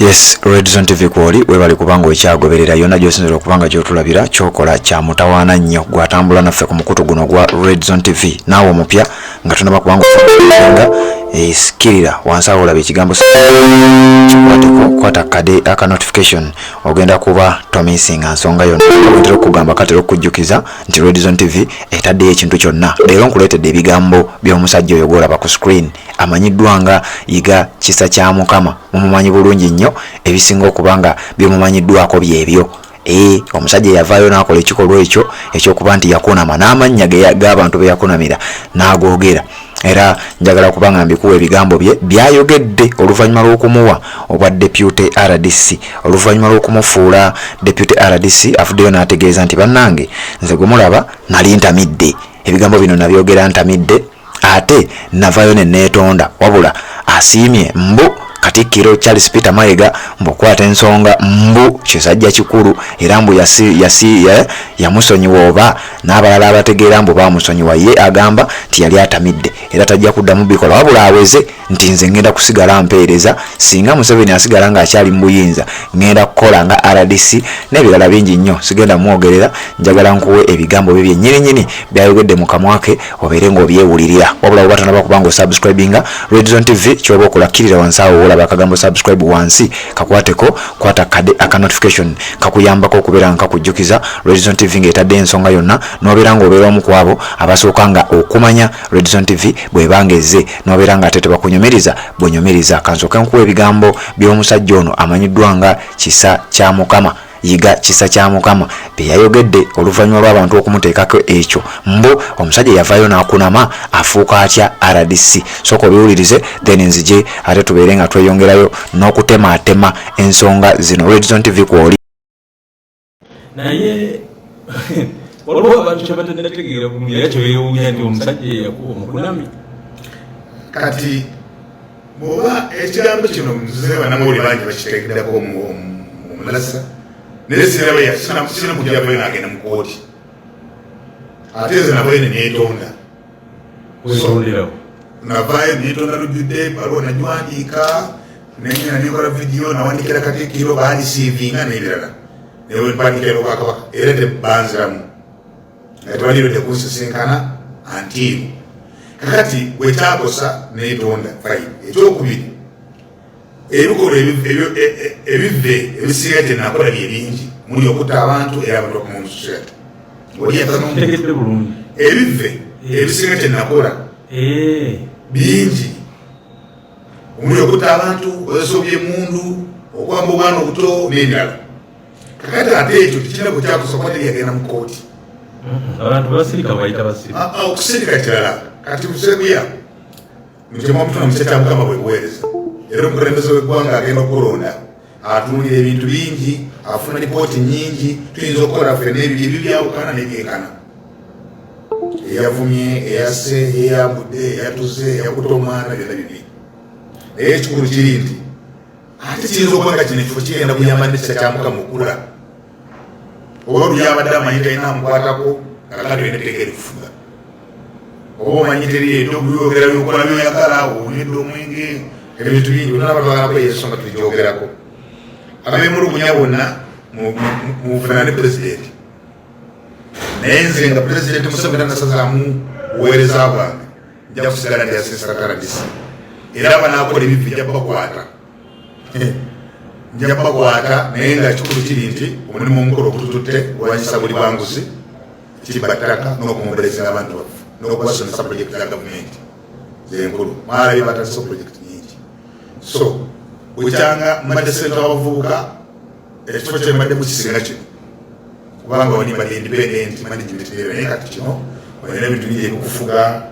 Yes, Red Zone TV kwoli webali kubanga ekyagoberera yonna gy'osinzira okubanga gy'otulabira kyokola kya mutawaana nnyo gwatambula naffe ku mukutu guno gwa Red Zone TV naawe omupya nga tunaba kubanga sikirira wansi awo olaba ekigambo kwata kade aka notification ogenda kuba tomisinga nsonga yonna ntera okugamba katera okujjukiza nti Red Zone TV etaddeyo ekintu kyonna leero nkuleetedde ebigambo by'omusajja oyo gwolaba ku screen amanyiddwa nga Yiga Kisa kya Mukama mumumanyi bulungi nnyo ebisinga okubanga byemumanyiddwako byebyo omusajja yavaayo n'akola ekikolwa ekyo ekyokuba nti yakunama n'amannya g'abantu be yakunamira n'agoogera era njagala kubanga mbikuwa ebigambo bye byayogedde oluvannyuma lw'okumuwa obwa Deputy RDC oluvannyuma lw'okumufuula Deputy RDC afuddeyo n'ategeeza nti bannange nze gwe mulaba nali ntamidde ebigambo bino nabyogera ntamidde ate navaayo ne neetonda wabula asiimye mbu Katikkiro Charles Peter Mayiga mbukwata ensonga mbu kisajja kikulu era mbu yamusonyiwa oba n'abalala abategeera mbu bamusonyiwa ye agamba nti yali atamidde era tajja kuddamu bikola wabula aweze nti nze ngenda kusigala mpeereza singa Museveni asigala ng'akyali mu buyinza ngenda kukola nga RDC n'ebirala bingi nnyo sigenda mwogerera njagala nkuwe ebigambo bye byennyini byayogedde mu kamwa ke obeere ng'obyewulirira wabula oba tonaba kubanga osubscribinga Red Zone TV kyoba okulakkirira wansi awo olaba akagambo subscribe wansi kakwateko kwata kade aka notification kakuyambako okubeera nga kakujjukiza Red Zone TV ng'etadde ensonga yonna n'obeera ng'obeera omu ku abo abasooka nga okumanya Red Zone TV bw'ebanga ezze n'obeera nga ate tebakunyumiriza bw'onyumiriza kansooke nkuwa ebigambo by'omusajja ono amanyiddwa nga Kisa kya Mukama Yiga Kisa kya Mukama byayogedde oluvannyuma lw'abantu okumuteekako ekyo mbu omusajja yavaayo n'akunama afuuka atya RDC sooka obiwulirize then nzije ate tubeere nga tweyongerayo n'okutemaatema ensonga zino Red Zone TV kwoli naye waliwo abantu kyebategeera kumira kyo beewuunya nti omusajja yakuba omukunami kati bw'oba ekigambo kino nze bannamawulire bangi bakiteekeddako omulasa naye sina kujjavayo n'agenda mu kooti ate nze navayo neneetonda navaayo neetonda lujjudde baliwo nagiwandiika nengenda nekola vidiyo nawandikira Katikkiro bandisiivinga n'ebirala newe mpandikira obwakabaka era tebanziramu nga tewalirodde kunsisinkana antiiru kakati bwekyakosa neetonda fine ekyokubiri ebikolwa ebivve ebisigadde nakola bye bingi muli okutta abantu era abantu bakumumusosiyate ebivve ebisigadde nakola bingi muli okutta abantu oyasobye emundu okwamba obwana obuto n'ebirala kakati ate ekyo tekirina bwe kyakosa kuba teyagenda mu kooti abantu basirika bayita basirika okusirika kirala kati busebuya mukyemwamutuna mu kisa kya Mukama bwe buweereza era omukulembeze w'eggwanga agenda okulonda atunuulira ebintu bingi afuna lipooti nyingi tuyinza okukola ffenna ebyo ebibyawukana n'ebyenkana eyavumye eyasse eyambudde eyatuze eyakuta omwana byonna bibiri naye ekikulu kiri nti ate kiyinza okuba nga kino ekifo kigenda kuyamba n'ekisa kya Mukama okula oba oluyabadde amanyi talina amukwatako kakati olina etteeka erikufuga oba omanyi teriyo obyogera byokola byoyagala owunidde omwenge ebintu bingi bonna abatwagalako ensonga tubigyogerako abemulugunya bonna muvuna ne pulezidenti naye nze nga pulezidenti Museveni nasazaamu buweereza bwange nja kusigala ndi asisita RDC era banaakola ebivvi nja bakwata nja bakwata naye nga kikulu kiri nti omulimu omukolo ogutututte olwanyisa buli bwanguzi kiribattaka n'okumuberezinga abantu baffe n'okubasomesa pulojekiti za gavumenti zenkulu mwalabye batandisa pulojekiti nyingi so bukyanga mbadde senta w'abavubuka ekifo kye mbadde mukisinga kino kubanga wali mbadde independent management naye kati kino olina ebintu bingi ebikufuga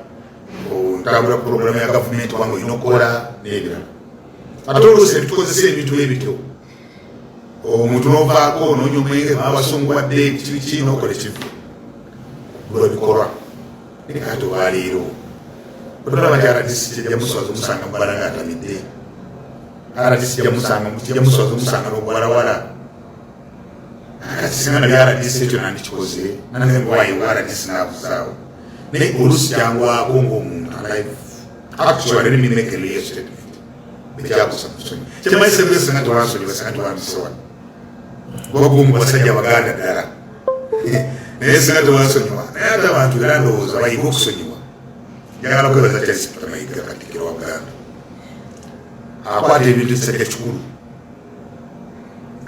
ntambula puroguramu ya gavumenti wange olina okukola n'ebirala ate oluusi ebitukozesa ebintu ebityo omuntu n'ovaako n'onywa omwenge babasunguwadde kibiki n'okola ekivu lwebikolwa naye kati olwaleero otolaba nti RDC kijja muswaza omusanga mubala ng'atamidde RDC kijja muswaza omusanga n'obuwalawala kati singa nali RDC ekyo nandikikoze nange mbuwayo RDC n'abuzaawo naye oluusi kyangwako ng'omuntu alive actually let me make a clear statement bekyakosa musonyi Chama service nga twaso libasa twambisowa. Bogumu basajja baganda dala. Nese nga twasonywa. Naye ate abantu era ndowooza bayiga okusonywa. Njagala kwebaza Charles Mayiga Katikkiro wa Buganda. Akwata ebintu bisajja kikulu.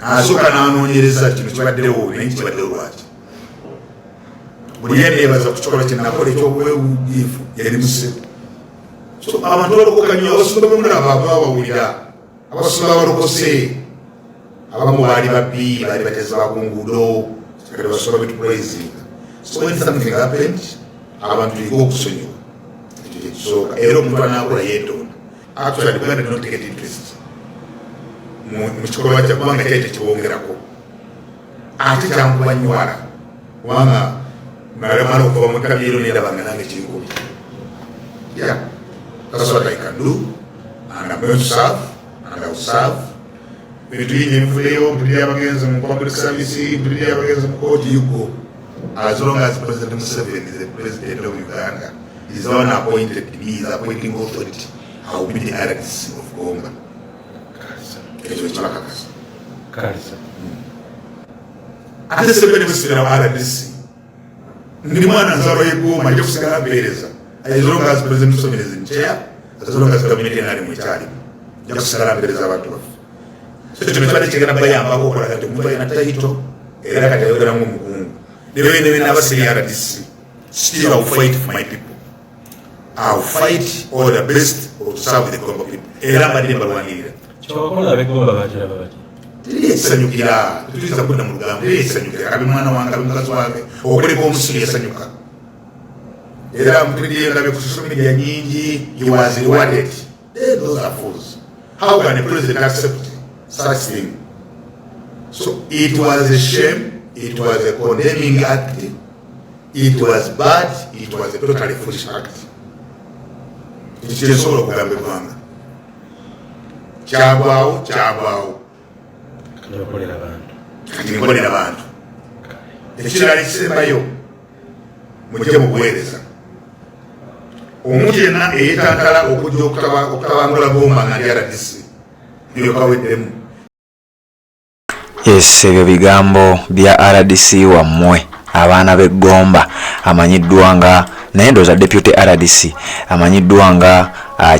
Asooka n'anoonyereza kino kibaddewo naye kibaddewo lwaki. Buli yeneebaza ku kikolwa kye nakola eky'obwegugiifu yali musiru. So abantu balokoka nnyo abasumba bemulaba abawulira abasumba balokose abamu baali babbi baali bateza bakunguudo kati basumba betupraising. So when something happened abantu yiga okusonyiwa ekyo kyekisooka era omuntu anaakola yeetonda. Actually Buganda did not get interest mu kikolwa kya kubanga kyali tekiwongerako ate kyankuba nywala kubanga nalemala okuva mu ttabyero nendabanga nange kinkubi. Yeah. That's what I can do, and I'm going to serve, and I will serve. Between against public service, against court, you go. As long as President Museveni is the president of Uganda, he's unappointed, he is appointing authority. I will be the RDC of Gomba. Karisa. Ate sebeni musira RDC. Ndimwana nzaro y'Gomba nje kusigala mpereza. As long as President Museveni is in chair, as long as community and muchali, just kusigala abantu. So tumefanya kigana bayamba okola kati omuntu ayina title era kati ayogera mu mukungu. Newe n'abasiri RDC. Still I will fight for my people. I will fight all the best to serve the Gomba people. Era mbadde mbalwanirira. Kyokola ab'Egomba bakiraba bati. Yesanyukira tuliza kudda mu lugambo yesanyukira kabi mwana wange mukazi wange okuleka omusiri yesanyuka era mpulidde ndabe ku social media nyingi he was rewarded. Those are fools. How can a president accept such thing? So it was a shame, it was a condemning act, it was bad, it was a totally foolish act. Ekyensobola okugamba eggwanga kyagwawo kati nkolera abantu ekirala ekisembayo mujje mu buweereza omuntu yenna eyeetantala okujja okutabangula Gomba nga ndi RDC byokaweddemu. Yes, ebyo bigambo bya RDC wammwe abaana b'Egomba amanyiddwa nga naye ndowooza deputy RDC amanyiddwa nga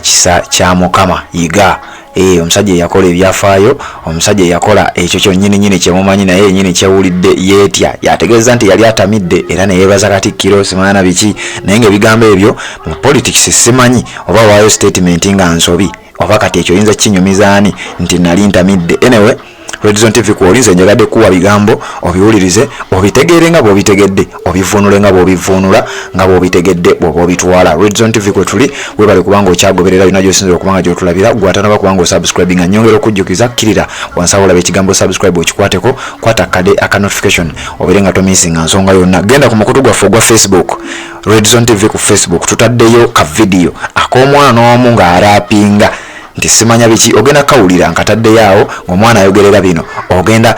Kisa kya Mukama Yiga. Omusajja yakola ebyafaayo, omusajja yakola ekyo kyonnyini kyemumanyi naye yennyini kyewulidde yeetya yategeeza nti yali atamidde era ne yeebaza Katikkiro simana biki naye ng'ebigambo ebyo mu politics simanyi oba waayo statement nga nsobi oba kati ekyo yinza kinyumiza ani nti nali ntamidde. Anyway, Redzone TV kuolinze njagadde kuwa bigambo obiwulirize obitegeere nga bw'obitegedde obivuunule nga bw'obivuunula nga bw'obitegedde bw'oba obitwala. Redzone TV kwe tuli webale kubanga okyagoberera bina gy'osinzira okubanga gy'otulabira gwatanaba kubanga osubscribinga nnyongera okujjukiza kkirira wansi awo olaba ekigambo subscribe okikwateko kwata kade aka notification obeere nga tomisinga nsonga yonna. Genda ku mukutu gwaffe ogwa Facebook Redzone TV ku Facebook tutaddeyo ka video ak'omwana omu ng'arapinga nti simanya biki ogenda kawulira nkatadde yaawo ng'omwana ayogerera bino ogenda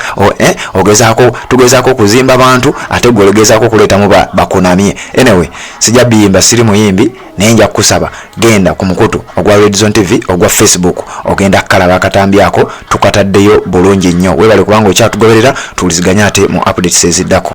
tugezaako kuzimba bantu ate gwegezaako kuleetamu bakunamye. Anyway, sijja biyimba siri muyimbi naye nja kusaba genda ku mukutu ogwa Redzone TV ogwa Facebook ogenda kalaba akatambi ako tukataddeyo bulungi nnyo. Webale kubanga okyatugoberera tuwuliziganya ate mu updates eziddako.